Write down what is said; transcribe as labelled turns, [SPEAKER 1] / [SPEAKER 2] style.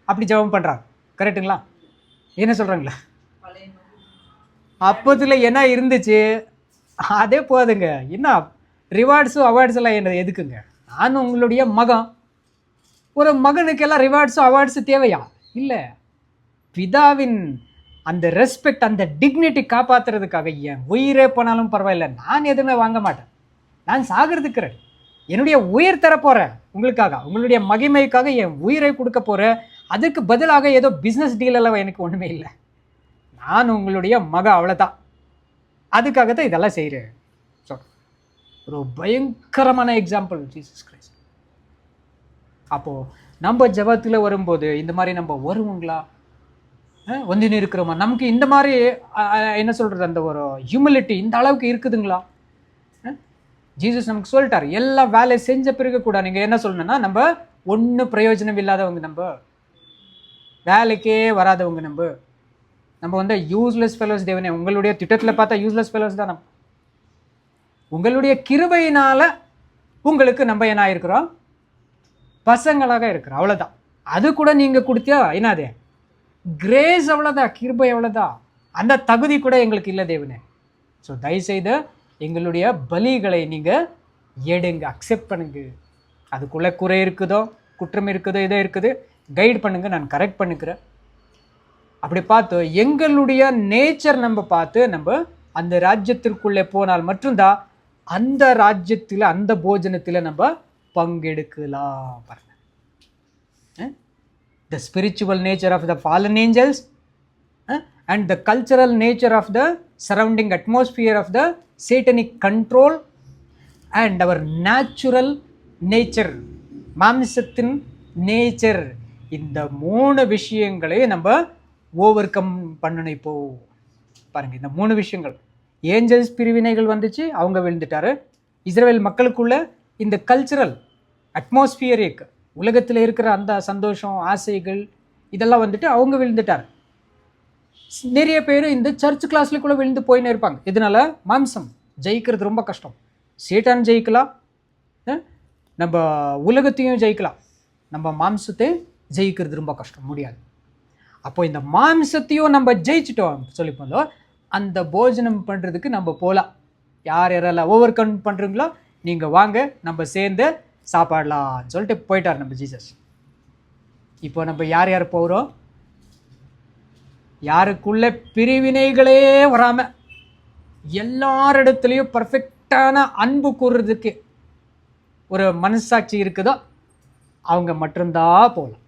[SPEAKER 1] அப்படி ஜெபம் பண்ணுறாங்க. கரெக்டுங்களா? என்ன சொல்கிறாங்களா? அப்போதில் என்ன இருந்துச்சு அதே போதுங்க. என்ன ரிவார்ட்ஸும் அவார்ட்ஸ் எல்லாம் என்ன எதுக்குங்க? நான் உங்களுடைய மகன். ஒரு மகனுக்கெல்லாம் ரிவார்ட்ஸும் அவார்ட்ஸும் தேவையா? இல்லை. பிதாவின் அந்த ரெஸ்பெக்ட், அந்த டிக்னிட்டி காப்பாற்றுறதுக்காக என் உயிரே போனாலும் பரவாயில்ல, நான் எதுவுமே வாங்க மாட்டேன். நான் சாகிறதுக்கு ரெடி. என்னுடைய உயிர் தரப்போகிறேன் உங்களுக்காக, உங்களுடைய மகிமைக்காக என் உயிரை கொடுக்க போகிறேன். அதுக்கு பதிலாக ஏதோ பிஸ்னஸ் டீலெல்லாம் எனக்கு ஒன்றுமே இல்லை. நான் உங்களுடைய மகன், அவ்வளோதான். அதுக்காக தான் இதெல்லாம் செய்கிறேன். ஸோ ஒரு பயங்கரமான எக்ஸாம்பிள் ஜீசஸ் கிரைஸ்ட். அப்போது நம்ம ஜெபத்தில் வரும்போது இந்த மாதிரி நம்ம வருவோங்களா? வந்து இருக்கிறோமா? நமக்கு இந்த மாதிரி என்ன சொல்கிறது, அந்த ஒரு ஹியூமிலிட்டி இந்த அளவுக்கு இருக்குதுங்களா? ஜீசஸ் நமக்கு சொல்லிட்டார், எல்லா வேலையை செஞ்ச பிறகு கூட நீங்கள் என்ன சொல்லணும்னா, நம்ம ஒன்றும் பிரயோஜனம் இல்லாதவங்க, நம்ம வேலைக்கே வராதவங்க, நம்ம வந்து யூஸ்லெஸ் ஃபெலோஸ். தேவனே, உங்களுடைய திட்டத்தில் பார்த்தா யூஸ்லெஸ் ஃபெலோஸ் தான். நம்ம உங்களுடைய கிருபையினால் உங்களுக்கு நம்ம என்ன ஆயிருக்கிறோம்? பசங்களாக இருக்கிறோம், அவ்வளோதான். அது கூட நீங்கள் கொடுத்தியா என்னது? கிரேஸ், அவ்வளோதான். கிருபை அவ்வளோதான். அந்த தகுதி கூட எங்களுக்கு இல்லை தேவனே. ஸோ தயவுசெய்து எங்களுடைய பலிகளை நீங்கள் எடுங்க, அக்செப்ட் பண்ணுங்க. அதுக்குள்ளே குறை இருக்குதோ, குற்றம் இருக்குதோ, இதோ இருக்குது, கைட் பண்ணுங்க, நான் கரெக்ட் பண்ணிக்கிறேன். அப்படி பார்த்து எங்களுடைய நேச்சர் நம்ம பார்த்து நம்ம அந்த ராஜ்யத்திற்குள்ளே போனால் மட்டும்தான் அந்த ராஜ்யத்தில், அந்த போஜனத்தில் நம்ம பங்கெடுக்கலாம். பாருங்க, the spiritual nature of the fallen angels and the cultural nature of the surrounding atmosphere of the satanic control and our natural nature, மாம்சத்தின் நேச்சர். இந்த 3 விஷயங்களை நம்ம ஓவர் கம் பண்ணணும். இப்போ பாருங்க, இந்த 3 விஷயங்கள். ஏஞ்சல்ஸ் பிரிவினைகள் வந்துச்சு, அவங்க விழுந்துட்டாரு. இஸ்ரேல் மக்களுக்குள்ள இந்த கல்ச்சரல் அட்மாஸ்பியரிக் உலகத்தில் இருக்கிற அந்த சந்தோஷம், ஆசைகள், இதெல்லாம் வந்துட்டு அவங்க விழுந்துட்டார். நிறைய பேர் இந்த சர்ச் கிளாஸ்ல விழுந்து போயின்னு இருப்பாங்க. இதனால மாம்சம் ஜெயிக்கிறது ரொம்ப கஷ்டம். சேட்டான் ஜெயிக்கலாம், நம்ம உலகத்தையும் ஜெயிக்கலாம், நம்ம மாம்சத்தை ஜெயிக்கிறது ரொம்ப கஷ்டம், முடியாது. அப்போ இந்த மாம்சத்தையும் நம்ம ஜெயிச்சிட்டோம் சொல்லி போனோம், அந்த போஜனம் பண்ணுறதுக்கு நம்ம போகலாம். யார் யாரெல்லாம் ஓவர் கம் பண்ணுறீங்களோ நீங்கள் வாங்க, நம்ம சேர்ந்து சாப்பாடலாம்னு சொல்லிட்டு போயிட்டார் நம்ம ஜீசஸ். இப்போ நம்ம யார் யார் போகிறோம்? யாருக்குள்ள பிரிவினைகளே வராமல் எல்லாரிடத்துலையும் பர்ஃபெக்டான அன்பு கூறுறதுக்கு ஒரு மனசாட்சி இருக்குதோ அவங்க மட்டும்தான் போகலாம்.